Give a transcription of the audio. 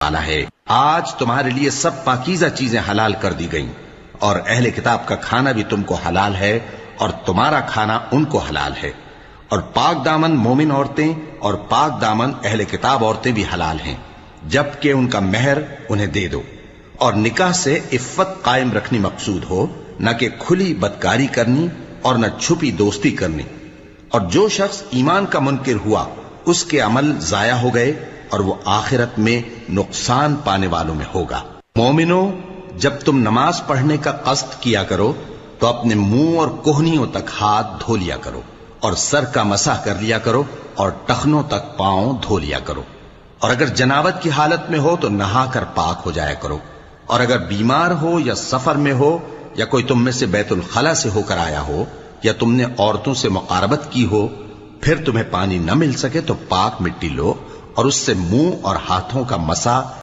والا ہے۔ آج تمہارے لیے سب پاکیزہ چیزیں حلال کر دی گئیں، اور اہل کتاب کا کھانا بھی تم کو حلال ہے اور تمہارا کھانا ان کو حلال ہے، اور پاک دامن مومن عورتیں اور پاک دامن اہل کتاب عورتیں بھی حلال ہیں، جبکہ ان کا مہر انہیں دے دو، اور نکاح سے عفت قائم رکھنی مقصود ہو، نہ کہ کھلی بدکاری کرنی اور نہ چھپی دوستی کرنی۔ اور جو شخص ایمان کا منکر ہوا اس کے عمل ضائع ہو گئے اور وہ آخرت میں نقصان پانے والوں میں ہوگا۔ مومنو، جب تم نماز پڑھنے کا قصد کیا کرو تو اپنے منہ اور کوہنیوں تک ہاتھ دھو لیا کرو، اور سر کا مسح کر لیا کرو، اور ٹخنوں تک پاؤں دھو لیا کرو، اور اگر جنابت کی حالت میں ہو تو نہا کر پاک ہو جایا کرو، اور اگر بیمار ہو یا سفر میں ہو یا کوئی تم میں سے بیت الخلا سے ہو کر آیا ہو یا تم نے عورتوں سے مقاربت کی ہو، پھر تمہیں پانی نہ مل سکے تو پاک مٹی لو اور اس سے منہ اور ہاتھوں کا مسح